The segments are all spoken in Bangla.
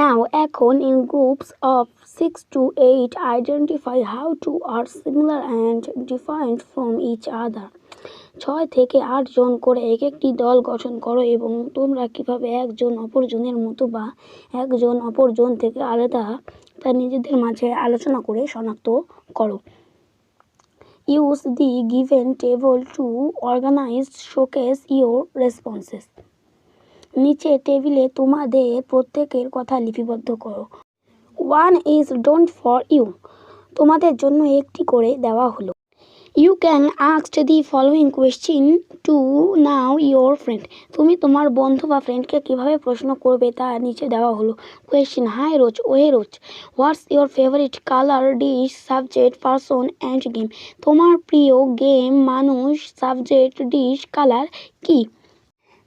Now, এখন in groups of 6 to 8, identify how two are similar and different from each other. 6 থেকে 8 জন করে একটি দল গঠন করো এবং তোমরা কিভাবে একজন অপরজনের মতো বা একজন অপরজন থেকে আলাদা তা নিজেদের মাঝে আলোচনা করে শনাক্ত করো। Use the given table to organize showcase your responses. নিচে টেবিলে তোমাদের প্রত্যেকের কথা লিপিবদ্ধ করো। 1 is don't for you. তোমাদের জন্য একটি করে দেওয়া হলো। You can ask the following question to now your friend. তুমি তোমার বন্ধু বা ফ্রেন্ডকে কিভাবে প্রশ্ন করবে তা নিচে দেওয়া হলো। Question: Hi Roj, ওহে রোজ, what's your favorite color, dish, subject, person and game? তোমার প্রিয় গেম, মানুষ, সাবজেক্ট, ডিশ, কালার কি?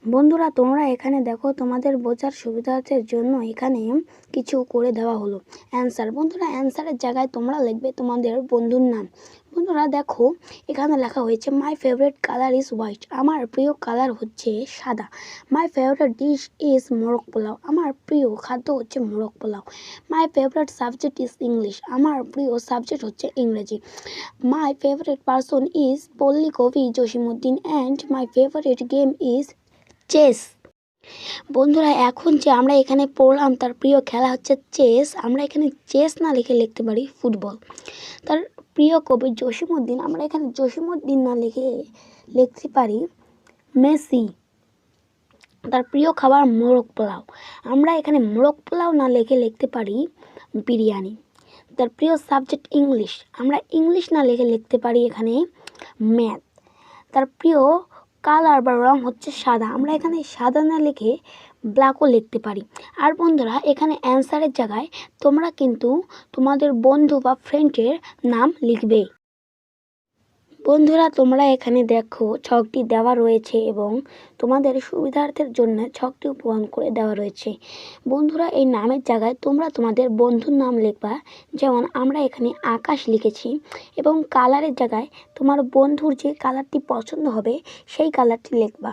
বন্ধুরা, তোমরা এখানে দেখো, তোমাদের বোঝার সুবিধার্থের জন্য এখানে কিছু করে দেওয়া হলো। অ্যান্সার: বন্ধুরা, অ্যান্সারের জায়গায় তোমরা লিখবে তোমাদের বন্ধুর নাম। বন্ধুরা দেখো, এখানে লেখা হয়েছে my favourite colour is white. আমার প্রিয় কালার হচ্ছে সাদা। মাই ফেভারিট ডিশ ইজ মোরগ পোলাও। আমার প্রিয় খাদ্য হচ্ছে মোরগ pulao. My favourite subject is English. আমার প্রিয় সাবজেক্ট হচ্ছে ইংরেজি। মাই ফেভারিট পারসন ইজ পল্লী কবি Jasimuddin and my favourite game is chess. বন্ধুরা, এখন যে আমরা এখানে পড়লাম তার প্রিয় খেলা হচ্ছে চেস। আমরা এখানে চেস না লিখে লিখতে পারি ফুটবল। তার প্রিয় কবি জসিমউদ্দিন, আমরা এখানে জসিমউদ্দিন না লিখে লিখতে পারি মেসি। তার প্রিয় খাবার মোরগ পোলাও। আমরা এখানে মোরগ পোলাও না লিখে লিখতে পারি বিরিয়ানি। তার প্রিয় সাবজেক্ট ইংলিশ। আমরা ইংলিশ না লিখে লিখতে পারি এখানে ম্যাথ। তার প্রিয় কালার বা রং হচ্ছে সাদা। আমরা এখানে সাদা না লিখে ব্ল্যাকও লিখতে পারি। আর বন্ধুরা, এখানে অ্যান্সারের জায়গায় তোমরা কিন্তু তোমাদের বন্ধু বা ফ্রেন্ডের নাম লিখবে। বন্ধুরা, তোমরা এখানে দেখো ছকটি দেওয়া রয়েছে এবং তোমাদের সুবিধার্থের জন্য ছকটি পূরণ করে দেওয়া রয়েছে। বন্ধুরা, এই নামের জায়গায় তোমরা তোমাদের বন্ধুর নাম লিখবা। যেমন আমরা এখানে আকাশ লিখেছি এবং কালারের জায়গায় তোমার বন্ধুর যে কালারটি পছন্দ হবে সেই কালারটি লিখবা।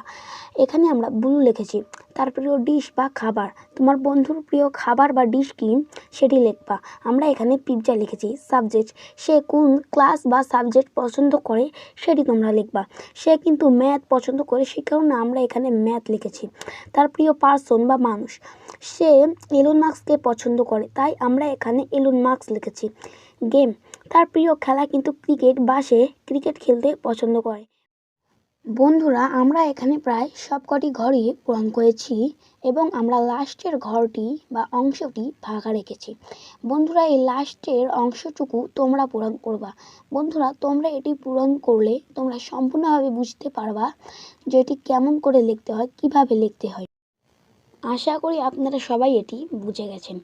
এখানে আমরা ব্লু লিখেছি। তার প্রিয় ডিশ বা খাবার, তোমার বন্ধুর প্রিয় খাবার বা ডিশ কি সেটি লিখবা। আমরা এখানে পিৎজা লিখেছি। সাবজেক্ট, সে কোন ক্লাস বা সাবজেক্ট পছন্দ করে সেটি তোমরা লিখবা। সে কিন্তু ম্যাথ পছন্দ করে, সে কারণে আমরা এখানে ম্যাথ লিখেছি। তার প্রিয় পার্সন বা মানুষ, সে এলন মাস্ককে পছন্দ করে, তাই আমরা এখানে এলন মাস্ক লিখেছি। গেম, তার প্রিয় খেলা কিন্তু ক্রিকেট বা সে ক্রিকেট খেলতে পছন্দ করে। বন্ধুরা, আমরা এখানে প্রায় সবকটি ঘরই পূরণ করেছি এবং আমরা লাস্টের ঘরটি বা অংশটি ফাঁকা রেখেছি। বন্ধুরা, এই লাস্টের অংশটুকু তোমরা পূরণ করবা। বন্ধুরা, তোমরা এটি পূরণ করলে তোমরা সম্পূর্ণভাবে বুঝতে পারবা যে এটি কেমন করে লিখতে হয়, কিভাবে লিখতে হয়। আশা করি আপনারা সবাই এটি বুঝে গেছেন।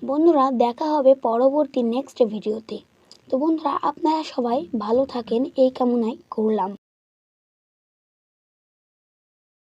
বন্ধুরা, দেখা হবে পরবর্তী নেক্সট ভিডিওতে। তো বন্ধুরা, আপনারা সবাই ভালো থাকেন এই কামনাই করলাম।